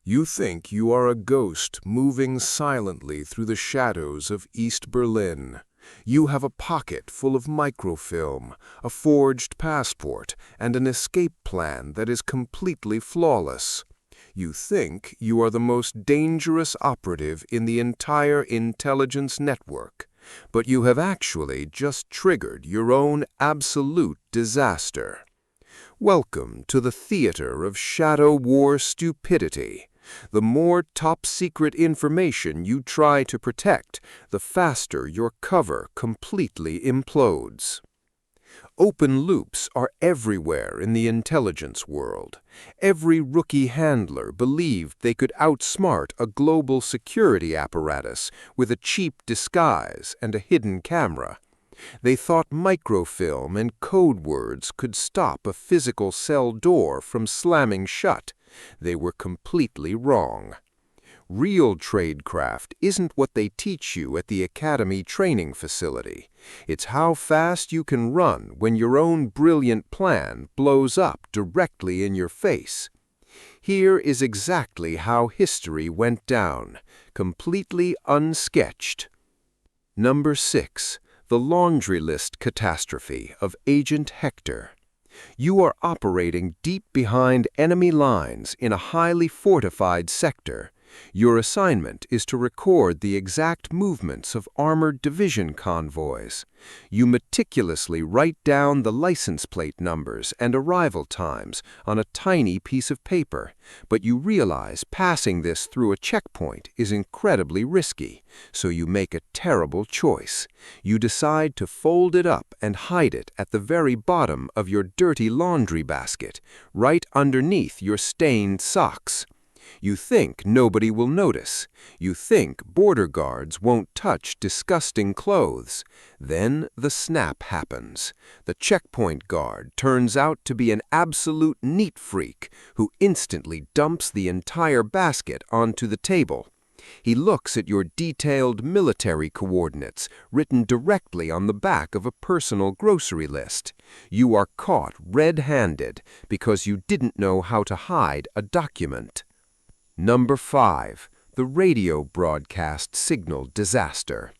You think you are a ghost moving silently through the shadows of East Berlin. You have a pocket full of microfilm, a forged passport, and an escape plan that is completely flawless. You think you are the most dangerous operative in the entire intelligence network, but you have actually just triggered your own absolute disaster. Welcome to the theater of shadow war stupidity. The more top-secret information you try to protect, the faster your cover completely implodes. Open loops are everywhere in the intelligence world. Every rookie handler believed they could outsmart a global security apparatus with a cheap disguise and a hidden camera. They thought microfilm and code words could stop a physical cell door from slamming shut. They were completely wrong. Real tradecraft isn't what they teach you at the academy training facility. It's how fast you can run when your own brilliant plan blows up directly in your face. Here is exactly how history went down, completely unsketched. Number 6. The laundry list catastrophe of Agent Hector. You are operating deep behind enemy lines in a highly fortified sector. Your assignment is to record the exact movements of armored division convoys. You meticulously write down the license plate numbers and arrival times on a tiny piece of paper, but you realize passing this through a checkpoint is incredibly risky, so you make a terrible choice. You decide to fold it up and hide it at the very bottom of your dirty laundry basket, right underneath your stained socks. You think nobody will notice. You think border guards won't touch disgusting clothes. Then the snap happens. The checkpoint guard turns out to be an absolute neat freak who instantly dumps the entire basket onto the table. He looks at your detailed military coordinates written directly on the back of a personal grocery list. You are caught red-handed because you didn't know how to hide a document. Number 5. The radio broadcast signal disaster.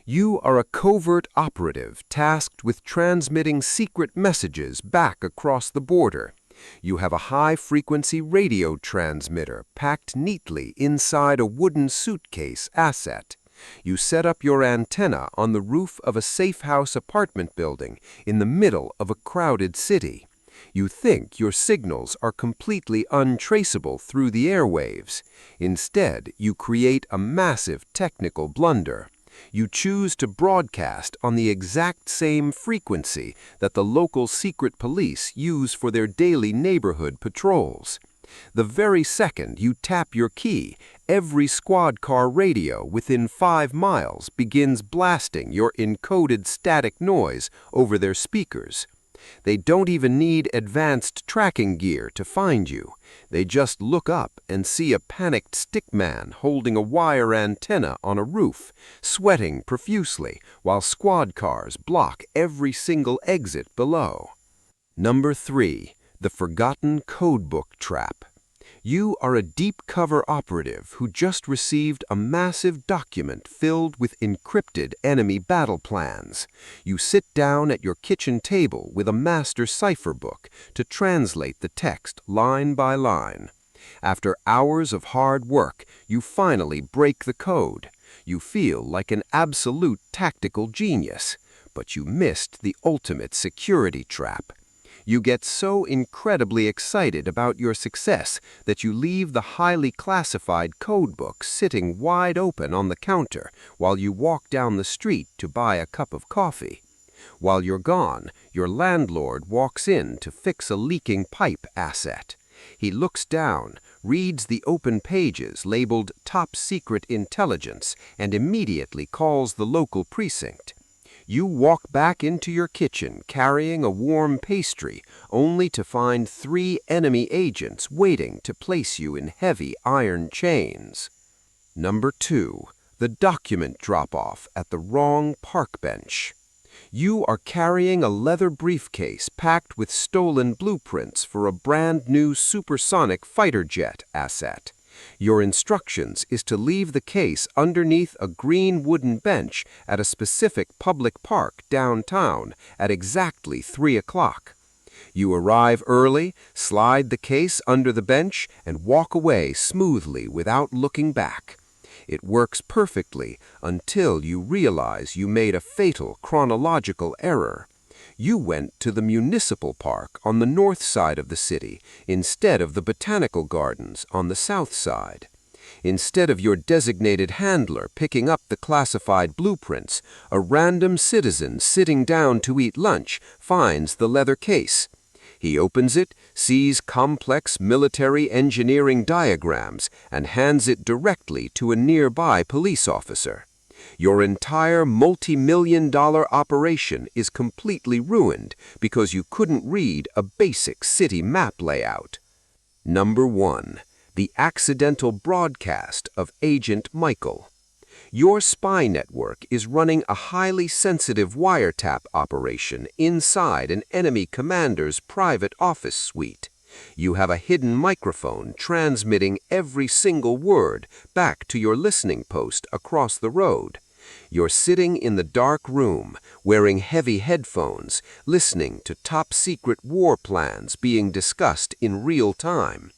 You are a covert operative tasked with transmitting secret messages back across the border. You have a high-frequency radio transmitter packed neatly inside a wooden suitcase asset. You set up your antenna on the roof of a safe-house apartment building in the middle of a crowded city. You think your signals are completely untraceable through the airwaves. Instead, you create a massive technical blunder. You choose to broadcast on the exact same frequency that the local secret police use for their daily neighborhood patrols. The very second you tap your key, every squad car radio within 5 miles begins blasting your encoded static noise over their speakers. They don't even need advanced tracking gear to find you. They just look up and see a panicked stickman holding a wire antenna on a roof, sweating profusely while squad cars block every single exit below. Number 3. The forgotten codebook trap. You are a deep cover operative who just received a massive document filled with encrypted enemy battle plans. You sit down at your kitchen table with a master cipher book to translate the text line by line. After hours of hard work, you finally break the code. You feel like an absolute tactical genius, but you missed the ultimate security trap. You get so incredibly excited about your success that you leave the highly classified codebook sitting wide open on the counter while you walk down the street to buy a cup of coffee. While you're gone, your landlord walks in to fix a leaking pipe asset. He looks down, reads the open pages labeled Top Secret Intelligence, and immediately calls the local precinct. You walk back into your kitchen carrying a warm pastry, only to find 3 enemy agents waiting to place you in heavy iron chains. Number 2. The document drop-off at the wrong park bench. You are carrying a leather briefcase packed with stolen blueprints for a brand new supersonic fighter jet asset. Your instructions is to leave the case underneath a green wooden bench at a specific public park downtown at exactly 3 o'clock. You arrive early, slide the case under the bench, and walk away smoothly without looking back. It works perfectly until you realize you made a fatal chronological error. You went to the municipal park on the north side of the city instead of the botanical gardens on the south side. Instead of your designated handler picking up the classified blueprints, a random citizen sitting down to eat lunch finds the leather case. He opens it, sees complex military engineering diagrams, and hands it directly to a nearby police officer. Your entire multi-million-dollar operation is completely ruined because you couldn't read a basic city map layout. Number 1. The accidental broadcast of Agent Michael. Your spy network is running a highly sensitive wiretap operation inside an enemy commander's private office suite. You have a hidden microphone transmitting every single word back to your listening post across the road. You're sitting in the dark room, wearing heavy headphones, listening to top-secret war plans being discussed in real time.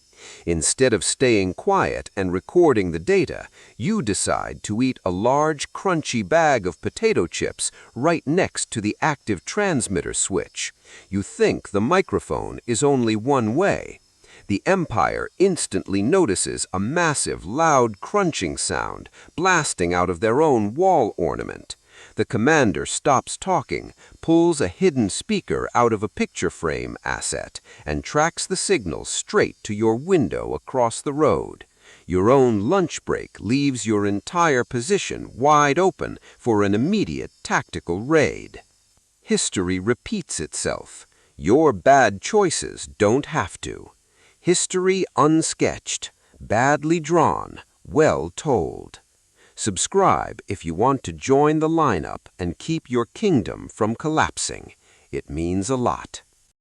Instead of staying quiet and recording the data, you decide to eat a large, crunchy bag of potato chips right next to the active transmitter switch. You think the microphone is only one way. The Empire instantly notices a massive, loud crunching sound blasting out of their own wall ornament. The commander stops talking, pulls a hidden speaker out of a picture frame asset, and tracks the signal straight to your window across the road. Your own lunch break leaves your entire position wide open for an immediate tactical raid. History repeats itself. Your bad choices don't have to. History unsketched, badly drawn, well told. Subscribe if you want to join the lineup and keep your kingdom from collapsing. It means a lot.